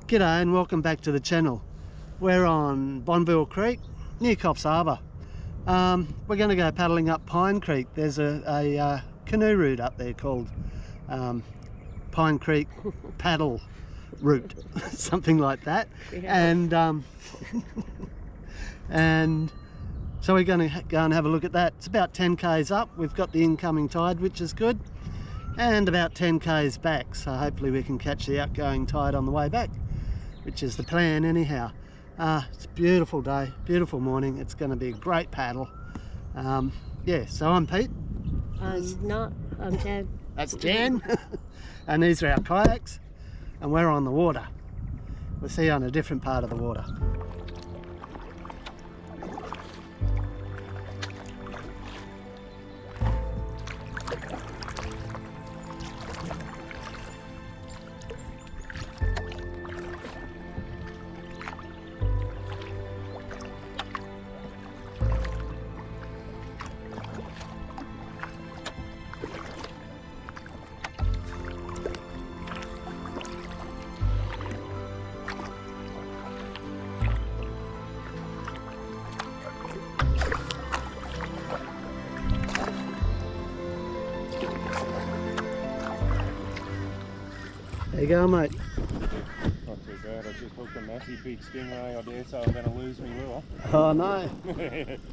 G'day and welcome back to the channel. We're on Bonville Creek near Coffs Harbour. We're going to go paddling up Pine Creek. There's a canoe route up there called Pine Creek Paddle Route, something like that. And and so we're going to go and have a look at that. It's about 10 k's up. We've got the incoming tide, which is good, and about 10 k's back, so hopefully we can catch the outgoing tide on the way back, which is the plan anyhow. It's a beautiful day, beautiful morning. It's going to be a great paddle. Yeah, so I'm Pete. I'm Jan. That's Jan. And these are our kayaks, and we're on the water. We'll see you on a different part of the water. There you go, mate. Not too bad. I just hooked a massive big stingray. I dare say I'm going to lose me lure. Oh no. You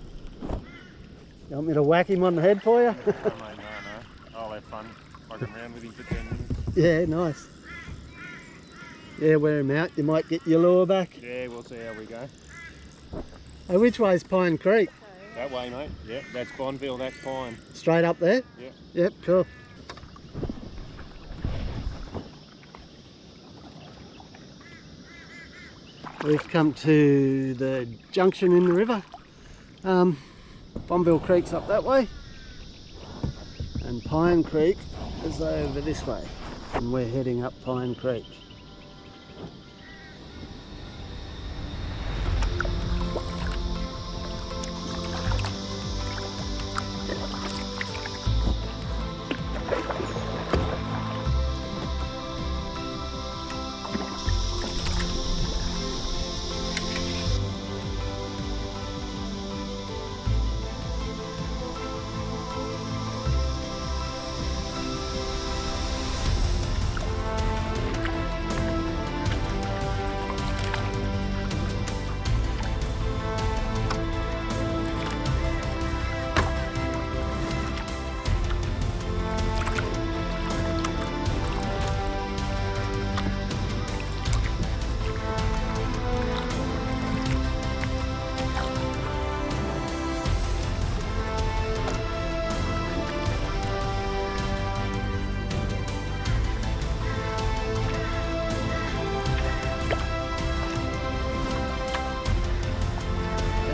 want me to whack him on the head for you? No, mate, no. I'll have fun. I can round with him for 10 minutes. Yeah, nice. Yeah, wear him out. You might get your lure back. Yeah, we'll see how we go. Hey, which way's Pine Creek? That way, mate. Yep, that's Bonville, that's Pine. Straight up there? Yep. Yep, cool. We've come to the junction in the river. Bonville Creek's up that way, and Pine Creek is over this way, and we're heading up Pine Creek.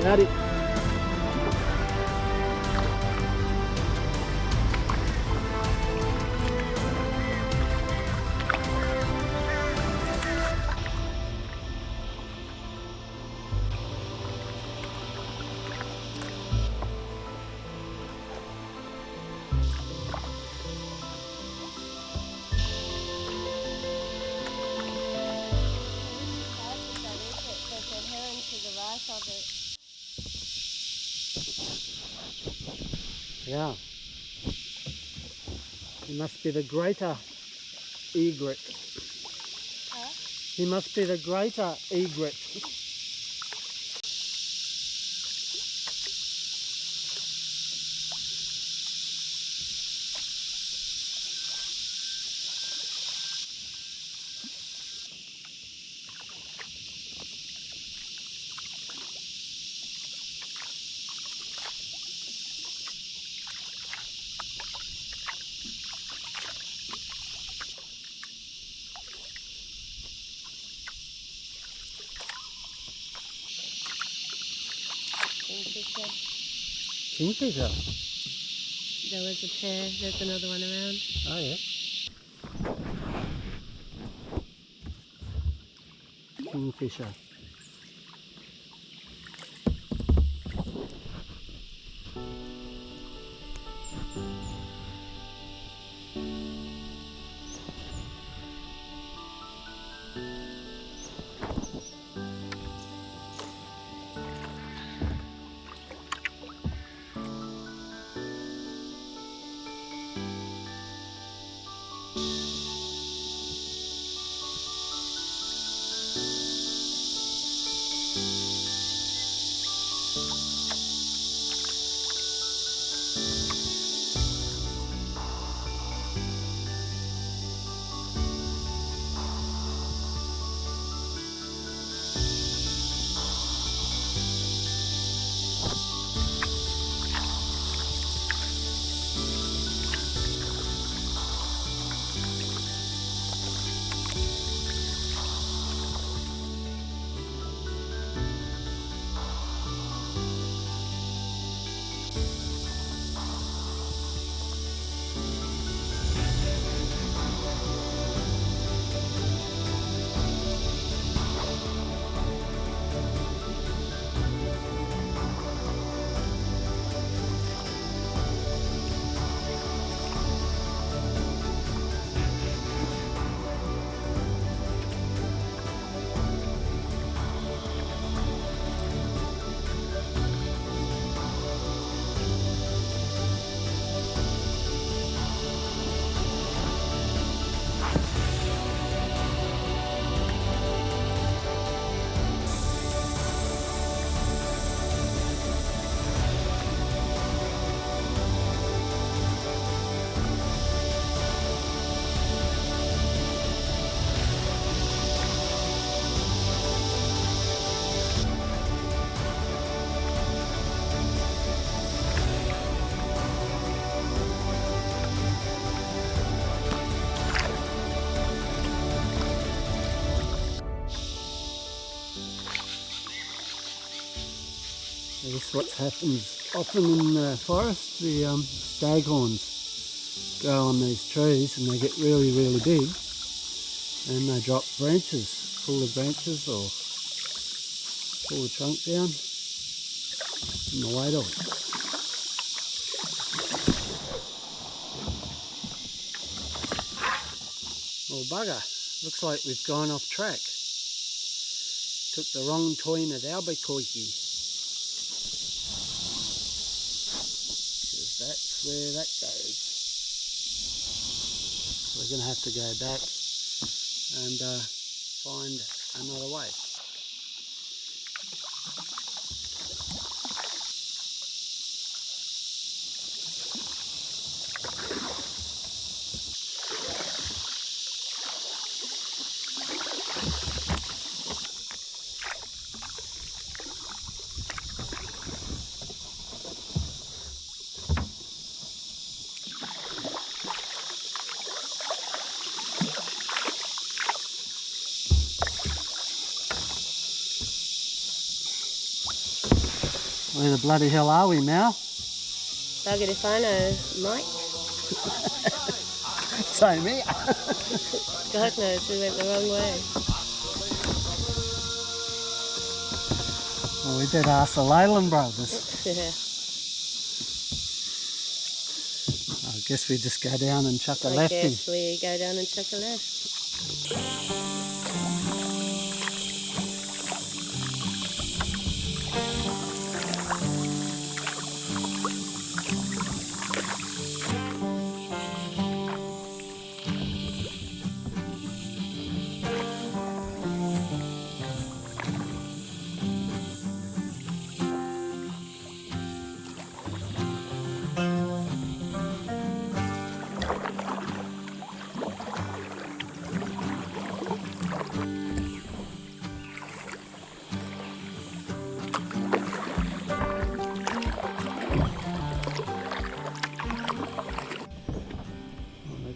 Howdy. Yeah. He must be the greater egret. Huh? He must be the greater egret. Kingfisher. There was a pair, there's another one around. Oh yeah. Kingfisher. what happens often in the forest. The staghorns grow on these trees and they get really, really big, and they drop branches, pull the branches or pull the trunk down and the weight of it. Well, bugger, looks like we've gone off track. Took the wrong turn at Albuquerque. Because that's where that goes. We're going to have to go back and find another way. Where the bloody hell are we now? Bugger if I know, Mike. Same here. God knows, we went the wrong way. Well, we did ask the Leyland Brothers. Yeah. I guess we just go down and chuck a I lefty. guess we go down and chuck a left.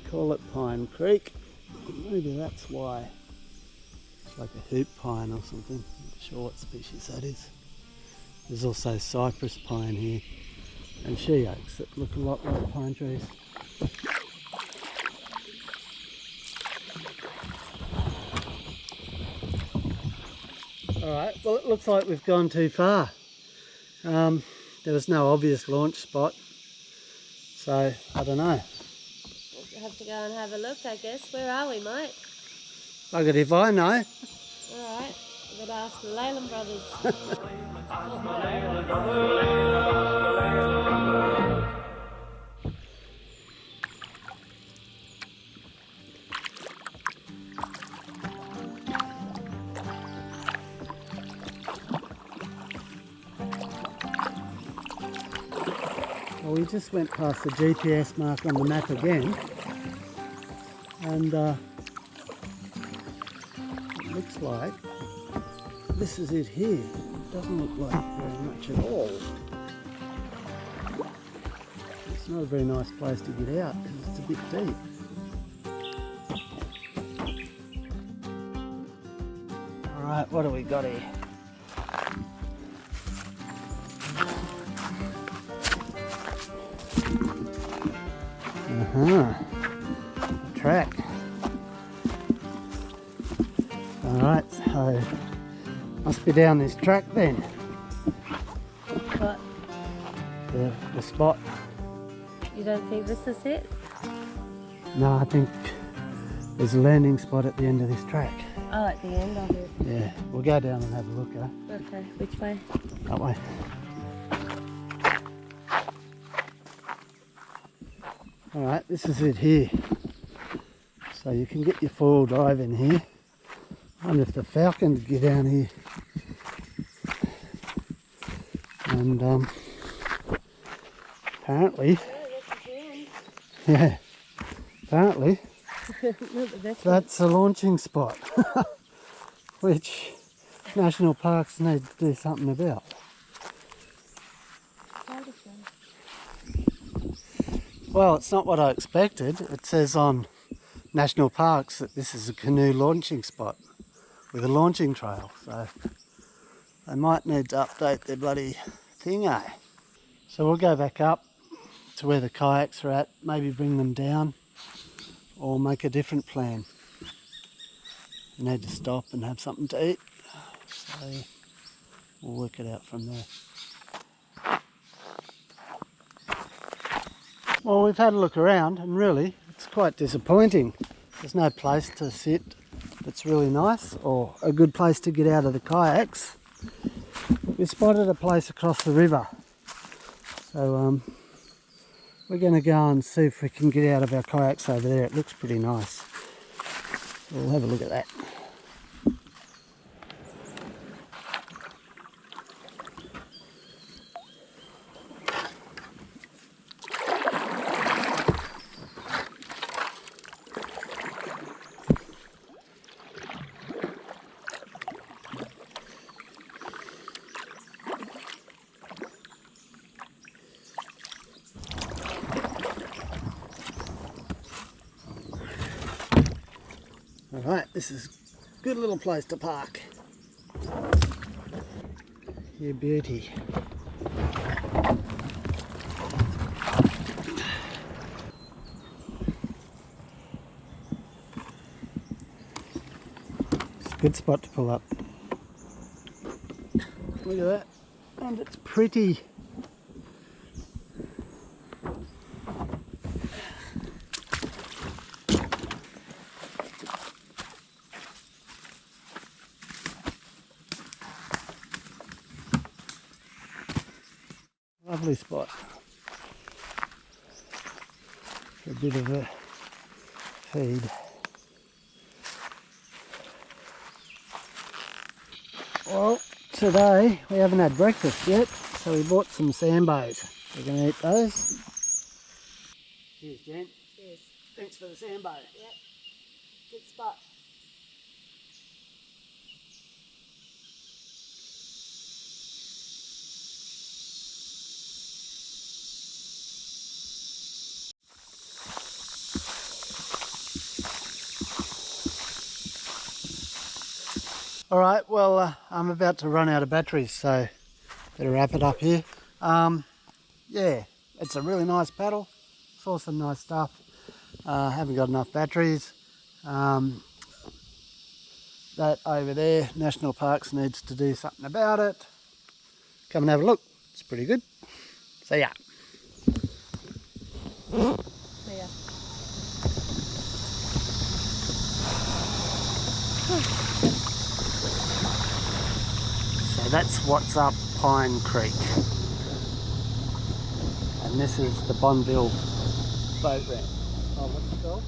Call it Pine Creek. Maybe that's why. It's like a hoop pine or something. Not sure what species that is. There's also cypress pine here and she oaks that look a lot like pine trees. Alright, well it looks like we've gone too far. There was no obvious launch spot, so I don't know. We'll have to go and have a look, I guess. Where are we, Mike? Bugger if I know. Alright, we've got to ask the Leyland Brothers. Well, we just went past the GPS mark on the map again, and it looks like this is it here. It doesn't look like very much at all. It's not a very nice place to get out because it's a bit deep. Alright, what do we got here? Track. Alright, so must be down this track then. What? The spot. You don't think this is it? No, I think there's a landing spot at the end of this track. Oh, at the end of it. Yeah, we'll go down and have a look, eh? Okay, which way? That way. Alright, this is it here. So you can get your four-wheel drive in here. I wonder if the Falcon would get down here. And apparently, yeah, apparently that's a launching spot, which national parks need to do something about. Well, it's not what I expected. It says on national parks that this is a canoe launching spot with a launching trail, so they might need to update their bloody thing, eh? So we'll go back up to where the kayaks are at, maybe bring them down or make a different plan. We need to stop and have something to eat, so we'll work it out from there. Well, we've had a look around and really it's quite disappointing. There's no place to sit that's really nice or a good place to get out of the kayaks. We spotted a place across the river, so we're going to go and see if we can get out of our kayaks over there. It looks pretty nice. We'll have a look at that. Alright, this is a good little place to park. You beauty. It's a good spot to pull up. Look at that. And it's pretty. Lovely spot for a bit of a feed. Well, today we haven't had breakfast yet, so we bought some sambos. We're going to eat those. Cheers, Jen. Cheers. Thanks for the sambo. Yep. Good spot. Alright, well I'm about to run out of batteries, so better wrap it up here. Yeah, it's a really nice paddle. Saw some nice stuff. Haven't got enough batteries. That over there, National Parks needs to do something about it. Come and have a look. It's pretty good. See ya. See ya. So that's what's up Pine Creek. And this is the Bonville boat ramp. Oh, what's it called?